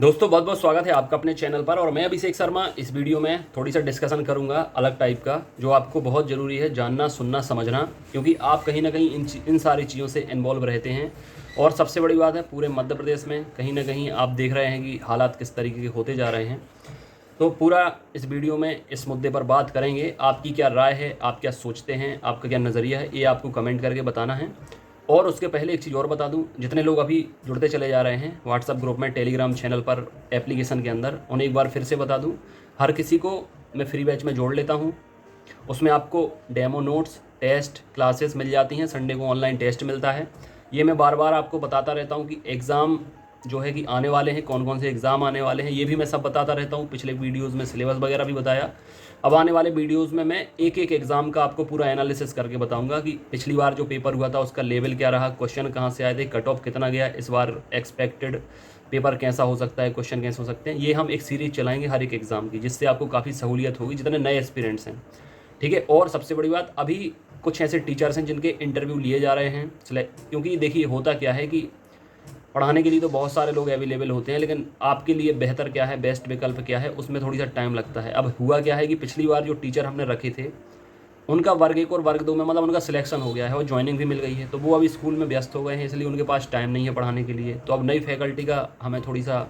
दोस्तों बहुत बहुत स्वागत है आपका अपने चैनल पर। और मैं अभिषेक शर्मा इस वीडियो में थोड़ी सा डिस्कशन करूंगा अलग टाइप का, जो आपको बहुत ज़रूरी है जानना, सुनना, समझना, क्योंकि आप कहीं ना कहीं इन सारी चीज़ों से इन्वॉल्व रहते हैं। और सबसे बड़ी बात है, पूरे मध्य प्रदेश में कहीं ना कहीं आप देख रहे हैं कि हालात किस तरीके के होते जा रहे हैं। तो पूरा इस वीडियो में इस मुद्दे पर बात करेंगे। आपकी क्या राय है, आप क्या सोचते हैं, आपका क्या नज़रिया है, ये आपको कमेंट करके बताना है। और उसके पहले एक चीज़ और बता दूं, जितने लोग अभी जुड़ते चले जा रहे हैं व्हाट्सएप ग्रुप में, टेलीग्राम चैनल पर, एप्लीकेशन के अंदर, उन्हें एक बार फिर से बता दूं, हर किसी को मैं फ्री बैच में जोड़ लेता हूं। उसमें आपको डेमो नोट्स, टेस्ट, क्लासेस मिल जाती हैं। संडे को ऑनलाइन टेस्ट मिलता है। ये मैं बार बार आपको बताता रहता हूँ कि एग्ज़ाम जो है कि आने वाले हैं, कौन कौन से एग्ज़ाम आने वाले हैं, ये भी मैं सब बताता रहता हूँ। पिछले वीडियोज़ में सिलेबस वगैरह भी बताया। अब आने वाले वीडियोज़ में मैं एक एक एग्ज़ाम का आपको पूरा एनालिसिस करके बताऊंगा कि पिछली बार जो पेपर हुआ था उसका लेवल क्या रहा, क्वेश्चन कहाँ से आए थे, कट ऑफ कितना गया, इस बार एक्सपेक्टेड पेपर कैसा हो सकता है, क्वेश्चन कैसे हो सकते हैं। ये हम एक सीरीज़ चलाएंगे हर एक एग्ज़ाम की, जिससे आपको काफ़ी सहूलियत होगी जितने नए एस्पिरेंट्स हैं। ठीक है। और सबसे बड़ी बात, अभी कुछ ऐसे टीचर्स हैं जिनके इंटरव्यू लिए जा रहे हैं क्योंकि देखिए होता क्या है कि पढ़ाने के लिए तो बहुत सारे लोग अवेलेबल होते हैं, लेकिन आपके लिए बेहतर क्या है, बेस्ट विकल्प क्या है, उसमें थोड़ी सा टाइम लगता है। अब हुआ क्या है कि पिछली बार जो टीचर हमने रखे थे उनका वर्ग 1 और वर्ग 2 में मतलब उनका सिलेक्शन हो गया है और ज्वाइनिंग भी मिल गई है, तो वो अभी स्कूल में व्यस्त हो गए हैं, इसलिए उनके पास टाइम नहीं है पढ़ाने के लिए। तो अब नई फैकल्टी का हमें थोड़ी सा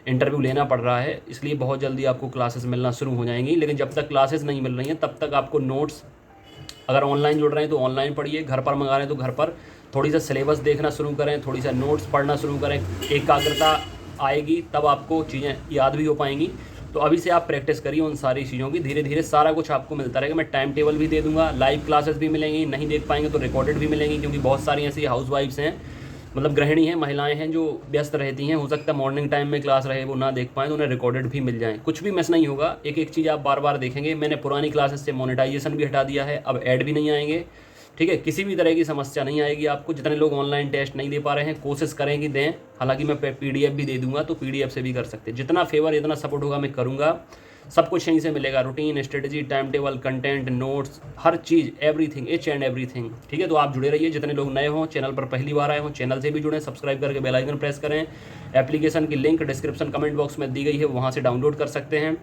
इंटरव्यू लेना पड़ रहा है, इसलिए बहुत जल्दी आपको क्लासेस मिलना शुरू हो जाएंगी। लेकिन जब तक क्लासेस नहीं मिल रही हैं तब तक आपको नोट्स, अगर ऑनलाइन जुड़ रहे हैं तो ऑनलाइन पढ़िए, घर पर मंगा रहे हैं तो घर पर थोड़ी सा सिलेबस देखना शुरू करें, थोड़ी सा नोट्स पढ़ना शुरू करें। एकाग्रता आएगी तब आपको चीज़ें याद भी हो पाएंगी। तो अभी से आप प्रैक्टिस करिए उन सारी चीज़ों की। धीरे धीरे सारा कुछ आपको मिलता रहेगा। मैं टाइम टेबल भी दे दूंगा, लाइव क्लासेस भी मिलेंगी, नहीं देख पाएंगे तो रिकॉर्डेड भी मिलेंगी, क्योंकि बहुत सारी ऐसी हाउस वाइफ्स हैं, मतलब गृहिणी हैं, महिलाएं हैं जो व्यस्त रहती हैं। हो सकता है मॉर्निंग टाइम में क्लास रहे, वो ना देख पाएँ, तो उन्हें रिकॉर्डेड भी मिल जाएँ। कुछ भी मिस नहीं होगा, एक एक चीज़ आप बार बार देखेंगे। मैंने पुरानी क्लासेस से मोनेटाइजेशन भी हटा दिया है, अब ऐड भी नहीं आएंगे। ठीक है, किसी भी तरह की समस्या नहीं आएगी आपको। जितने लोग ऑनलाइन टेस्ट नहीं दे पा रहे हैं, कोशिश करें कि दें। हालांकि मैं पीडीएफ भी दे दूंगा, तो पीडीएफ से भी कर सकते हैं। जितना फेवर, इतना सपोर्ट होगा मैं करूंगा। सब कुछ यहीं से मिलेगा, routine, strategy, time table, content, notes, her cheese, everything, H and everything. ठीक है, तो आप जुड़े रहिए। जितने लोग नए हों, चैनल पर पहली बार आए हों, चैनल से भी जुड़ें, सब्सक्राइब करके बेल आइकन प्रेस करें। एप्लीकेशन की लिंक डिस्क्रिप्शन कमेंट बॉक्स में दी गई है, वहाँ से डाउनलोड कर सकते हैं।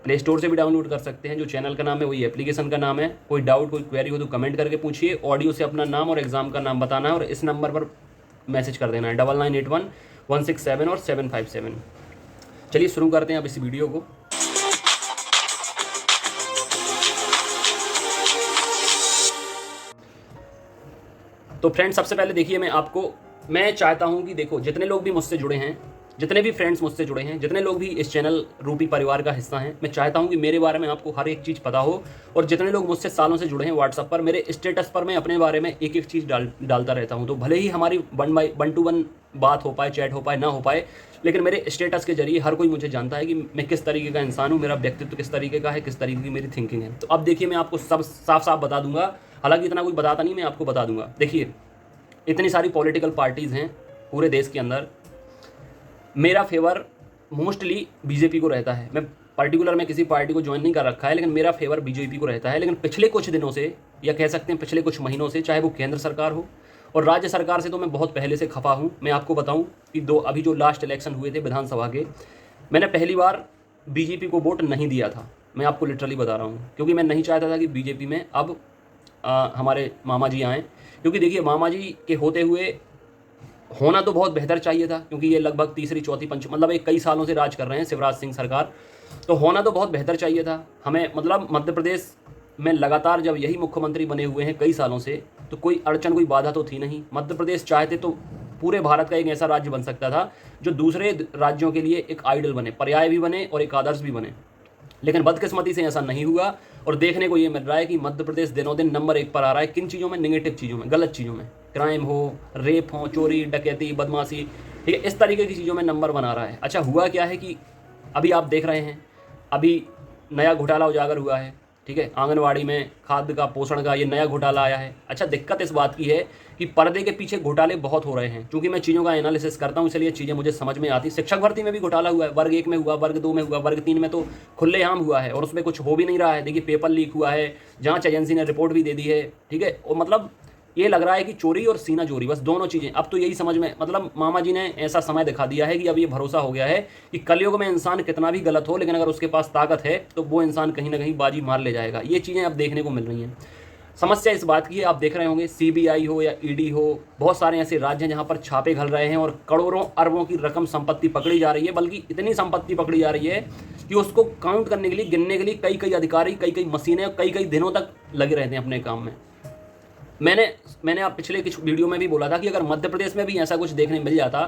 प्ले स्टोर से भी डाउनलोड कर सकते हैं। जो चैनल का नाम है वही एप्लीकेशन का नाम है। कोई डाउट, कोई क्वेरी हो तो कमेंट करके पूछिए। ऑडियो से अपना नाम और एग्जाम का नाम बताना है और इस नंबर पर मैसेज कर देना है 9981 167 और 757। चलिए शुरू करते हैं अब इस वीडियो को। तो फ्रेंड्स, सबसे पहले देखिए, मैं चाहता हूं कि देखो, जितने लोग भी मुझसे जुड़े हैं, जितने भी फ्रेंड्स मुझसे जुड़े हैं, जितने लोग भी इस चैनल रूपी परिवार का हिस्सा हैं, मैं चाहता हूं कि मेरे बारे में आपको हर एक चीज़ पता हो। और जितने लोग मुझसे सालों से जुड़े हैं व्हाट्सएप पर, मेरे स्टेटस पर मैं अपने बारे में एक एक चीज़ डालता रहता हूं। तो भले ही हमारी 1 बात हो पाए, चैट हो पाए, ना हो पाए, लेकिन मेरे स्टेटस के जरिए हर कोई मुझे जानता है कि मैं किस तरीके का इंसान हूँ, मेरा व्यक्तित्व किस तरीके का है, किस तरीके की मेरी थिंकिंग है। तो अब देखिए, मैं आपको सब साफ साफ बता दूंगा। हालांकि इतना कोई बताता नहीं, मैं आपको बता दूंगा। देखिए, इतनी सारी पॉलिटिकल पार्टीज़ हैं पूरे देश के अंदर, मेरा फेवर मोस्टली बीजेपी को रहता है। मैं पर्टिकुलर में किसी पार्टी को ज्वाइन नहीं कर रखा है, लेकिन मेरा फेवर बीजेपी को रहता है। लेकिन पिछले कुछ दिनों से, या कह सकते हैं पिछले कुछ महीनों से, चाहे वो केंद्र सरकार हो और राज्य सरकार से, तो मैं बहुत पहले से खफा हूँ। मैं आपको बताऊँ कि अभी जो लास्ट इलेक्शन हुए थे विधानसभा के, मैंने पहली बार बीजेपी को वोट नहीं दिया था। मैं आपको लिटरली बता रहा हूँ, क्योंकि मैं नहीं चाहता था कि बीजेपी में अब हमारे मामा जी आएँ। क्योंकि देखिए, मामा जी के होते हुए होना तो बहुत बेहतर चाहिए था, क्योंकि ये लगभग तीसरी चौथी मतलब एक कई सालों से राज कर रहे हैं शिवराज सिंह सरकार, तो होना तो बहुत बेहतर चाहिए था हमें। मतलब मध्य प्रदेश में लगातार जब यही मुख्यमंत्री बने हुए हैं कई सालों से, तो कोई अड़चन, कोई बाधा तो थी नहीं। मध्य प्रदेश चाहते तो पूरे भारत का एक ऐसा राज्य बन सकता था जो दूसरे राज्यों के लिए एक आइडल बने, पर्याय भी बने और एक आदर्श भी बने। लेकिन बदकिस्मती से ऐसा नहीं हुआ, और देखने को ये मिल रहा है कि मध्य प्रदेश दिनों दिन नंबर 1 पर आ रहा है। किन चीज़ों में? निगेटिव चीज़ों में, गलत चीज़ों में, क्राइम हो, रेप हो, चोरी डकैती, बदमाशी, ठीक है, इस तरीके की चीज़ों में नंबर बना रहा है। अच्छा, हुआ क्या है कि अभी आप देख रहे हैं, अभी नया घोटाला उजागर हुआ है। ठीक है, आंगनवाड़ी में खाद्य का, पोषण का, ये नया घोटाला आया है। अच्छा, दिक्कत इस बात की है कि पर्दे के पीछे घोटाले बहुत हो रहे हैं। क्योंकि मैं चीज़ों का एनालिसिस करता हूँ, इसलिए चीज़ें मुझे समझ में आती। शिक्षक भर्ती में भी घोटाला हुआ है, वर्ग 1 में हुआ, वर्ग 2 में हुआ, वर्ग 3 में तो खुलेआम हुआ है, और उसमें कुछ हो भी नहीं रहा है। देखिए, पेपर लीक हुआ है, जांच एजेंसी ने रिपोर्ट भी दे दी है। ठीक है, और मतलब ये लग रहा है कि चोरी और सीना चोरी, बस दोनों चीज़ें। अब तो यही समझ में, मतलब मामा जी ने ऐसा समय दिखा दिया है कि अब ये भरोसा हो गया है कि कलयुग में इंसान कितना भी गलत हो, लेकिन अगर उसके पास ताकत है तो वो इंसान कहीं ना कहीं बाजी मार ले जाएगा। ये चीज़ें अब देखने को मिल रही हैं। समस्या इस बात की है, आप देख रहे होंगे सीबीआई हो या ईडी हो, बहुत सारे ऐसे राज्य हैं जहां पर छापे घल रहे हैं और करोड़ों अरबों की रकम संपत्ति पकड़ी जा रही है, बल्कि इतनी संपत्ति पकड़ी जा रही है कि उसको काउंट करने के लिए, गिनने के लिए कई कई अधिकारी, कई कई मशीनें कई कई दिनों तक लगे रहते हैं अपने काम में। मैंने आप पिछले कुछ वीडियो में भी बोला था कि अगर मध्य प्रदेश में भी ऐसा कुछ देखने मिल जाता,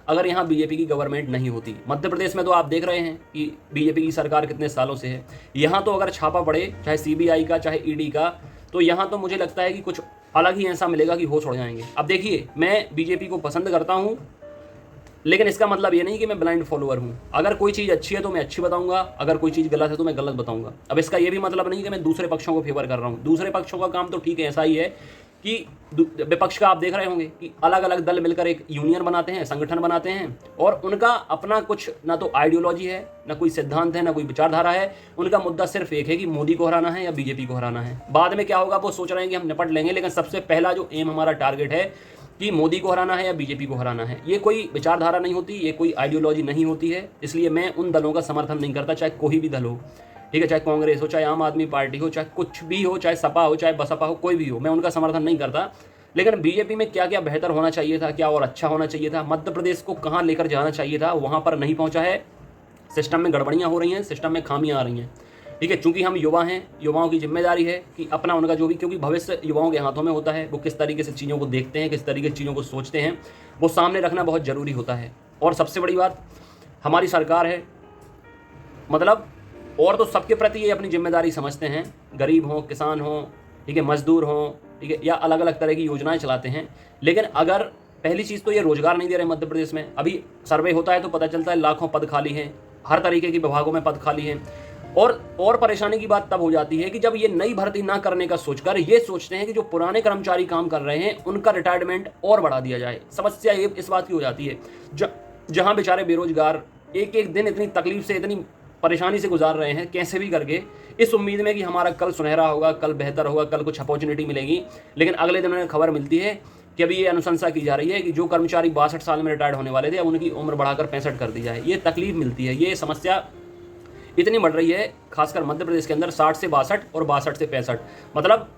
अगर यहाँ बीजेपी की गवर्नमेंट नहीं होती। मध्य प्रदेश में तो आप देख रहे हैं कि बीजेपी की सरकार कितने सालों से है। यहाँ तो अगर छापा पड़े, चाहे सीबीआई का चाहे ईडी का, तो यहाँ तो मुझे लगता है कि कुछ अलग ही ऐसा मिलेगा कि होश उड़ जाएंगे। अब देखिए, मैं बीजेपी को पसंद करता हूँ, लेकिन इसका मतलब ये नहीं कि मैं ब्लाइंड फॉलोअर हूँ। अगर कोई चीज़ अच्छी है तो मैं अच्छी बताऊंगा, अगर कोई चीज़ गलत है तो मैं गलत बताऊंगा। अब इसका ये भी मतलब नहीं कि मैं दूसरे पक्षों को फेवर कर रहा हूँ। दूसरे पक्षों का काम तो ठीक है, ऐसा ही है कि विपक्ष का आप देख रहे होंगे कि अलग अलग दल मिलकर एक यूनियन बनाते हैं, संगठन बनाते हैं, और उनका अपना कुछ ना तो आइडियोलॉजी है, ना कोई सिद्धांत है, ना कोई विचारधारा है। उनका मुद्दा सिर्फ एक है कि मोदी को हराना है या बीजेपी को हराना है। बाद में क्या होगा वो सोच रहे हैं कि हम निपट लेंगे, लेकिन सबसे पहला जो एम हमारा टारगेट है कि मोदी को हराना है या बीजेपी को हराना है। ये कोई विचारधारा नहीं होती, ये कोई आइडियोलॉजी नहीं होती है। इसलिए मैं उन दलों का समर्थन नहीं करता, चाहे कोई भी दल हो, ठीक है, चाहे कांग्रेस हो, चाहे आम आदमी पार्टी हो, चाहे कुछ भी हो, चाहे सपा हो, चाहे बसपा हो, कोई भी हो, मैं उनका समर्थन नहीं करता। लेकिन बीजेपी में क्या क्या बेहतर होना चाहिए था, क्या और अच्छा होना चाहिए था, मध्य प्रदेश को कहाँ लेकर जाना चाहिए था, वहाँ पर नहीं पहुँचा है। सिस्टम में गड़बड़ियाँ हो रही हैं, सिस्टम में खामियाँ आ रही हैं, ठीक है। चूंकि हम युवा हैं, युवाओं की जिम्मेदारी है कि अपना उनका जो भी, क्योंकि भविष्य युवाओं के हाथों में होता है, वो किस तरीके से चीज़ों को देखते हैं, किस तरीके से चीज़ों को सोचते हैं, वो सामने रखना बहुत ज़रूरी होता है। और सबसे बड़ी बात, हमारी सरकार है, मतलब और तो सबके प्रति ये अपनी जिम्मेदारी समझते हैं, गरीब हों, किसान हों, ठीक है, मजदूर हों, ठीक है, या अलग अलग तरह की योजनाएं चलाते हैं। लेकिन अगर पहली चीज़ तो ये रोजगार नहीं दे रहे मध्य प्रदेश में। अभी सर्वे होता है तो पता चलता है लाखों पद खाली हैं, हर तरीके के विभागों में पद खाली हैं। और परेशानी की बात तब हो जाती है कि जब ये नई भर्ती ना करने का सोचकर ये सोचते हैं कि जो पुराने कर्मचारी काम कर रहे हैं उनका रिटायरमेंट और बढ़ा दिया जाए। समस्या ये इस बात की हो जाती है, जहां बेचारे बेरोजगार एक एक दिन इतनी तकलीफ से, इतनी परेशानी से गुजार रहे हैं, कैसे भी करके, इस उम्मीद में कि हमारा कल सुनहरा होगा, कल बेहतर होगा, कल कुछ अपॉर्चुनिटी मिलेगी। लेकिन अगले दिन उन्हें खबर मिलती है कि अभी ये अनुशंसा की जा रही है कि जो कर्मचारी 62 साल में रिटायर्ड होने वाले थे, अब उनकी उम्र बढ़ाकर 65 कर दी जाए। ये तकलीफ मिलती है, ये समस्या इतनी बढ़ रही है, खासकर मध्य प्रदेश के अंदर 60 से 62 और 62 से 65, मतलब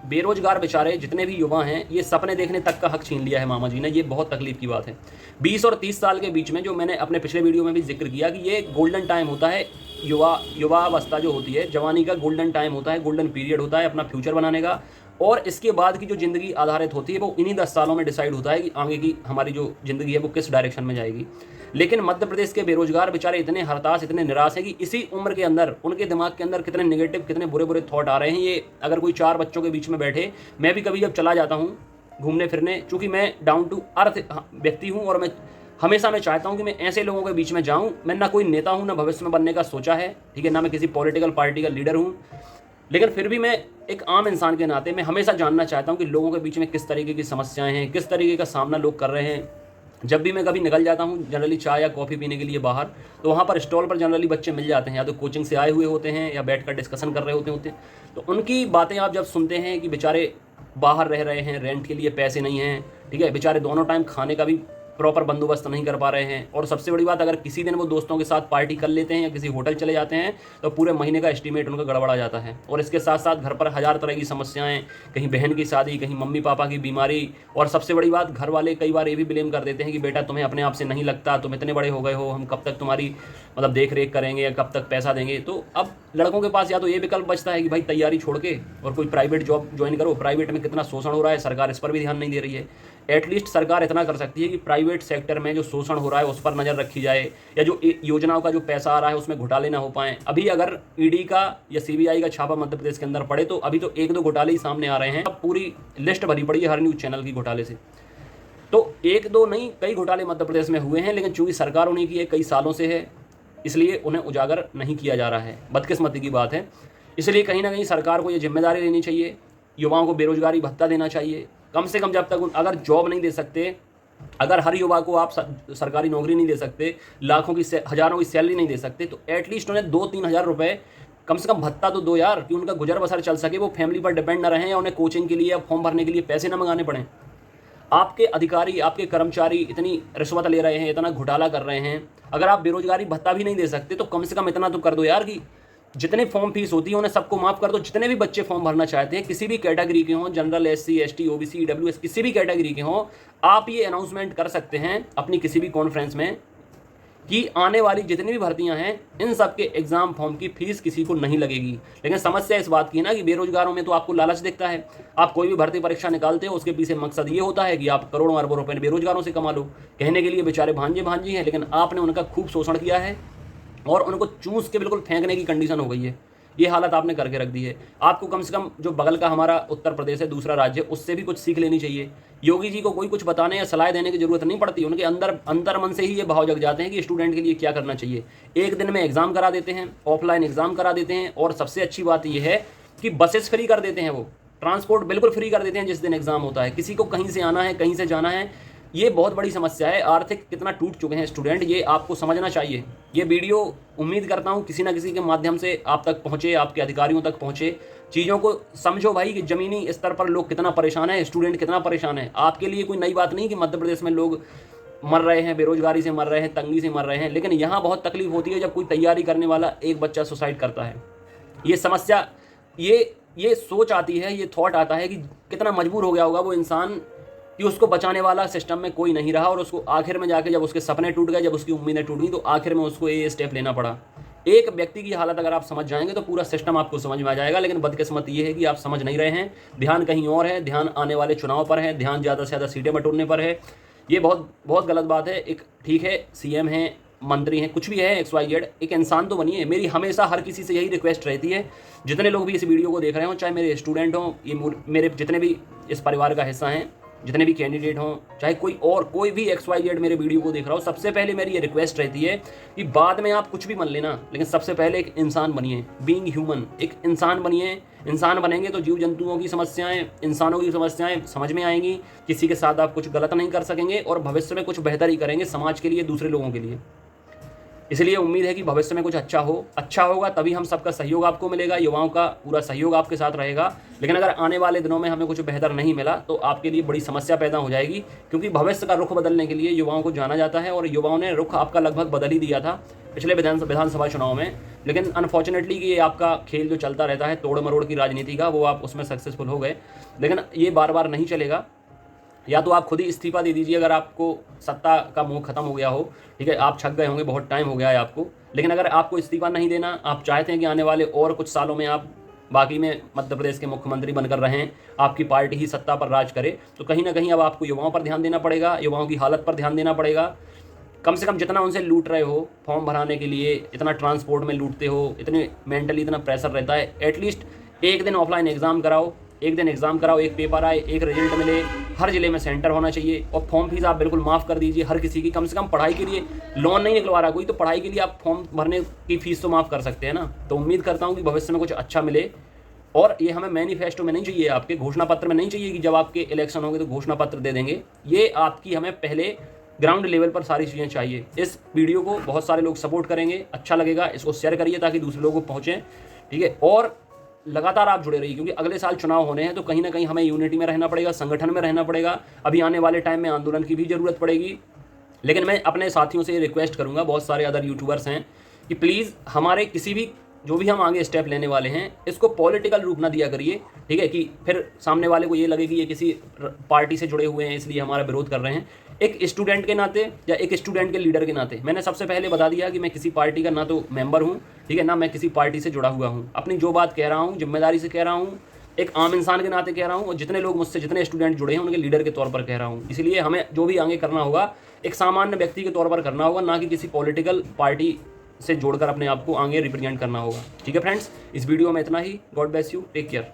बेरोजगार बेचारे जितने भी युवा हैं, ये सपने देखने तक का हक छीन लिया है मामा जी ने। ये बहुत तकलीफ की बात है। 20 और 30 साल के बीच में, जो मैंने अपने पिछले वीडियो में भी जिक्र किया कि ये गोल्डन टाइम होता है, युवा अवस्था जो होती है, जवानी का गोल्डन टाइम होता है, गोल्डन पीरियड होता है अपना फ्यूचर बनाने का। और इसके बाद की जो ज़िंदगी आधारित होती है वो इन्हीं 10 सालों में डिसाइड होता है कि आगे की हमारी जो ज़िंदगी है वो किस डायरेक्शन में जाएगी। लेकिन मध्य प्रदेश के बेरोजगार बेचारे इतने हताश, इतने निराश हैं कि इसी उम्र के अंदर उनके दिमाग के अंदर कितने नेगेटिव, कितने बुरे बुरे थॉट आ रहे हैं। ये अगर कोई 4 बच्चों के बीच में बैठे, मैं भी कभी जब चला जाता हूँ घूमने फिरने, चूँकि मैं डाउन टू अर्थ व्यक्ति हूँ और मैं हमेशा मैं चाहता हूँ कि मैं ऐसे लोगों के बीच में जाऊँ। मैं ना कोई नेता हूँ, ना भविष्य में बनने का सोचा है, ठीक है, ना मैं किसी पॉलिटिकल पार्टी का लीडर हूँ, लेकिन फिर भी मैं एक आम इंसान के नाते मैं हमेशा जानना चाहता हूँ कि लोगों के बीच में किस तरीके की समस्याएं हैं, किस तरीके का सामना लोग कर रहे हैं। जब भी मैं कभी निकल जाता हूँ जनरली चाय या कॉफ़ी पीने के लिए बाहर, तो वहाँ पर स्टॉल पर जनरली बच्चे मिल जाते हैं, या तो कोचिंग से आए हुए होते हैं या बैठकर डिस्कशन कर रहे होते हैं। तो उनकी बातें आप जब सुनते हैं कि बेचारे बाहर रह रहे हैं, रेंट के लिए पैसे नहीं हैं, ठीक है, बेचारे दोनों टाइम खाने का भी प्रॉपर बंदोबस्त नहीं कर पा रहे हैं, और सबसे बड़ी बात, अगर किसी दिन वो दोस्तों के साथ पार्टी कर लेते हैं या किसी होटल चले जाते हैं तो पूरे महीने का एस्टीमेट उनका गड़बड़ा जाता है। और इसके साथ साथ घर पर 1000 तरह की समस्याएं, कहीं बहन की शादी, कहीं मम्मी पापा की बीमारी, और सबसे बड़ी बात, घर वाले कई बार ये भी ब्लेम कर देते हैं कि बेटा तुम्हें अपने आप से नहीं लगता, तुम इतने बड़े हो गए हो, हम कब तक तुम्हारी मतलब देख रेख करेंगे या कब तक पैसा देंगे। तो अब लड़कों के पास या तो ये विकल्प बचता है कि भाई तैयारी छोड़ के और कोई प्राइवेट जॉब ज्वाइन करो। प्राइवेट में कितना शोषण हो रहा है, सरकार इस पर भी ध्यान नहीं दे रही है। एटलीस्ट सरकार इतना कर सकती है कि प्राइवेट सेक्टर में जो शोषण हो रहा है उस पर नज़र रखी जाए, या जो योजनाओं का जो पैसा आ रहा है उसमें घोटाले ना हो पाएँ। अभी अगर ईडी का या सीबीआई का छापा मध्य प्रदेश के अंदर पड़े तो अभी तो 1-2 घोटाले ही सामने आ रहे हैं। अब पूरी लिस्ट भरी पड़ी है हर न्यूज़ चैनल की घोटाले से। तो 1-2 नहीं, कई घोटाले मध्य प्रदेश में हुए हैं, लेकिन चूंकि सरकार उन्हीं की है, कई सालों से है, इसलिए उन्हें उजागर नहीं किया जा रहा है। बदकिस्मती की बात है। इसलिए कहीं ना कहीं सरकार को ये जिम्मेदारी लेनी चाहिए, युवाओं को बेरोजगारी भत्ता देना चाहिए कम से कम। जब तक अगर जॉब नहीं दे सकते, अगर हर युवा को आप सरकारी नौकरी नहीं दे सकते, लाखों की हज़ारों की सैलरी नहीं दे सकते, तो एटलीस्ट उन्हें 2-3 हज़ार रुपये कम से कम भत्ता तो दो यार, कि उनका गुजर बसर चल सके, वो फैमिली पर डिपेंड न रहें या उन्हें कोचिंग के लिए या फॉर्म भरने के लिए पैसे ना मंगाने पड़ें। आपके अधिकारी, आपके कर्मचारी इतनी रिश्वत ले रहे हैं, इतना घोटाला कर रहे हैं, अगर आप बेरोजगारी भत्ता भी नहीं दे सकते तो कम से कम इतना तो कर दो यार कि जितने फॉर्म फीस होती है उन्हें सबको माफ़ कर दो। जितने भी बच्चे फॉर्म भरना चाहते हैं, किसी भी कैटेगरी के हों, general, SC ST OBC EWS, किसी भी कैटेगरी के हों, आप ये अनाउंसमेंट कर सकते हैं अपनी किसी भी कॉन्फ्रेंस में कि आने वाली जितनी भी भर्तियां हैं इन सब के एग्जाम फॉर्म की फीस किसी को नहीं लगेगी। लेकिन समस्या इस बात की है ना कि बेरोजगारों में तो आपको लालच दिखता है। आप कोई भी भर्ती परीक्षा निकालते हो, उसके पीछे मकसद ये होता है कि आप करोड़ों अरबों रुपए बेरोजगारों से कमा लो। कहने के लिए बेचारे भांजे भांजी हैं, लेकिन आपने उनका खूब शोषण किया है और उनको चूस के बिल्कुल फेंकने की कंडीशन हो गई है। ये हालत आपने करके रख दी है। आपको कम से कम जो बगल का हमारा उत्तर प्रदेश है, दूसरा राज्य, उससे भी कुछ सीख लेनी चाहिए। योगी जी को कोई कुछ बताने या सलाह देने की जरूरत नहीं पड़ती। उनके अंतर मन से ही ये भाव जग जाते हैं कि स्टूडेंट के लिए क्या करना चाहिए। एक दिन में एग्जाम करा देते हैं, ऑफलाइन एग्जाम करा देते हैं, और सबसे अच्छी बात यह है कि बसेस फ्री कर देते हैं, वो ट्रांसपोर्ट बिल्कुल फ्री कर देते हैं जिस दिन एग्जाम होता है। किसी को कहीं से आना है, कहीं से जाना है, ये बहुत बड़ी समस्या है। आर्थिक कितना टूट चुके हैं स्टूडेंट, ये आपको समझना चाहिए। ये वीडियो उम्मीद करता हूँ किसी ना किसी के माध्यम से आप तक पहुँचे, आपके अधिकारियों तक पहुँचे। चीज़ों को समझो भाई कि ज़मीनी स्तर पर लोग कितना परेशान है, स्टूडेंट कितना परेशान है। आपके लिए कोई नई बात नहीं कि मध्य प्रदेश में लोग मर रहे हैं, बेरोजगारी से मर रहे हैं, तंगी से मर रहे हैं, लेकिन यहाँ बहुत तकलीफ होती है जब कोई तैयारी करने वाला एक बच्चा सुसाइड करता है। ये समस्या, ये सोच आती है, ये थॉट आता है कि कितना मजबूर हो गया होगा वो इंसान कि उसको बचाने वाला सिस्टम में कोई नहीं रहा, और उसको आखिर में जाके जब उसके सपने टूट गए, जब उसकी उम्मीदें टूट गई, तो आखिर में उसको ये स्टेप लेना पड़ा। एक व्यक्ति की हालत अगर आप समझ जाएंगे तो पूरा सिस्टम आपको समझ में आ जाएगा। लेकिन बदकिस्मत ये है कि आप समझ नहीं रहे हैं, ध्यान कहीं और है, ध्यान आने वाले चुनाव पर है, ध्यान ज़्यादा से ज़्यादा सीटें बटोरने पर है। ये बहुत बहुत गलत बात है। एक ठीक है, CM हैं, मंत्री हैं, कुछ भी है, XYZ, एक इंसान तो बनिए। मेरी हमेशा हर किसी से यही रिक्वेस्ट रहती है, जितने लोग भी इस वीडियो को देख रहे हों, चाहे मेरे स्टूडेंट हों, ये मेरे जितने भी इस परिवार का हिस्सा हैं, जितने भी कैंडिडेट हों, चाहे कोई भी XYZ मेरे वीडियो को देख रहा हो, सबसे पहले मेरी ये रिक्वेस्ट रहती है कि बाद में आप कुछ भी मान लेना, लेकिन सबसे पहले एक इंसान बनिए। बीइंग ह्यूमन, एक इंसान बनिए। इंसान बनेंगे तो जीव जंतुओं की समस्याएं, इंसानों की समस्याएं समझ में आएंगी। किसी के साथ आप कुछ गलत नहीं कर सकेंगे और भविष्य में कुछ बेहतर ही करेंगे समाज के लिए, दूसरे लोगों के लिए। इसलिए उम्मीद है कि भविष्य में कुछ अच्छा होगा, तभी हम सबका सहयोग आपको मिलेगा, युवाओं का पूरा सहयोग आपके साथ रहेगा। लेकिन अगर आने वाले दिनों में हमें कुछ बेहतर नहीं मिला तो आपके लिए बड़ी समस्या पैदा हो जाएगी, क्योंकि भविष्य का रुख बदलने के लिए युवाओं को जाना जाता है, और युवाओं ने रुख आपका लगभग बदल ही दिया था पिछले विधानसभा चुनाव में। लेकिन अनफॉर्चुनेटली कि ये आपका खेल जो चलता रहता है तोड़ मरोड़ की राजनीति का, वो आप उसमें सक्सेसफुल हो गए। लेकिन ये बार बार नहीं चलेगा। या तो आप खुद ही इस्तीफा दे दीजिए अगर आपको सत्ता का मोह खत्म हो गया हो, ठीक है, आप छक गए होंगे, बहुत टाइम हो गया है आपको। लेकिन अगर आपको इस्तीफा नहीं देना, आप चाहते हैं कि आने वाले और कुछ सालों में आप बाकी में मध्य प्रदेश के मुख्यमंत्री बनकर रहें, आपकी पार्टी ही सत्ता पर राज करे, तो कहीं ना कहीं अब आपको युवाओं पर ध्यान देना पड़ेगा, युवाओं की हालत पर ध्यान देना पड़ेगा। कम से कम जितना उनसे लूट रहे हो फॉर्म भराने के लिए, इतना ट्रांसपोर्ट में लूटते हो, इतने मेंटली इतना प्रेशर रहता है, एटलीस्ट एक दिन ऑफलाइन एग्जाम कराओ, एक पेपर आए, एक रिजल्ट मिले, हर जिले में सेंटर होना चाहिए। और फॉर्म फीस आप बिल्कुल माफ़ कर दीजिए हर किसी की। कम से कम पढ़ाई के लिए लोन नहीं निकलवा रहा कोई, तो पढ़ाई के लिए आप फॉर्म भरने की फ़ीस तो माफ़ कर सकते हैं ना। तो उम्मीद करता हूँ कि भविष्य में कुछ अच्छा मिले। और ये हमें मैनिफेस्टो में नहीं चाहिए, आपके घोषणा पत्र में नहीं चाहिए कि जब आपके इलेक्शन होंगे तो घोषणा पत्र दे देंगे। ये आपकी हमें पहले ग्राउंड लेवल पर सारी चीज़ें चाहिए। इस वीडियो को बहुत सारे लोग सपोर्ट करेंगे, अच्छा लगेगा, इसको शेयर करिए ताकि दूसरे लोगों को पहुँचें, ठीक है। और लगातार आप जुड़े रहिए, क्योंकि अगले साल चुनाव होने हैं, तो कहीं ना कहीं हमें यूनिटी में रहना पड़ेगा, संगठन में रहना पड़ेगा। अभी आने वाले टाइम में आंदोलन की भी ज़रूरत पड़ेगी। लेकिन मैं अपने साथियों से रिक्वेस्ट करूंगा, बहुत सारे अदर यूट्यूबर्स हैं, कि प्लीज़ हमारे किसी भी जो भी हम आगे स्टेप लेने वाले हैं, इसको पॉलिटिकल रूप ना दिया करिए, ठीक है, कि फिर सामने वाले को ये लगे कि ये किसी पार्टी से जुड़े हुए हैं इसलिए हमारा विरोध कर रहे हैं। एक स्टूडेंट के नाते या एक स्टूडेंट के लीडर के नाते मैंने सबसे पहले बता दिया कि मैं किसी पार्टी का ना तो मेंबर हूँ, ठीक है, ना मैं किसी पार्टी से जुड़ा हुआ हूँ। अपनी जो बात कह रहा हूँ जिम्मेदारी से कह रहा हूँ, एक आम इंसान के नाते कह रहा हूँ, और जितने लोग मुझसे, जितने स्टूडेंट जुड़े हैं उनके लीडर के तौर पर कह रहा हूँ। इसलिए हमें जो भी आगे करना होगा एक सामान्य व्यक्ति के तौर पर करना होगा, ना कि किसी पॉलिटिकल पार्टी से जोड़कर अपने आप को आगे रिप्रेजेंट करना होगा। ठीक है फ्रेंड्स, इस वीडियो में इतना ही। God bless you, take care.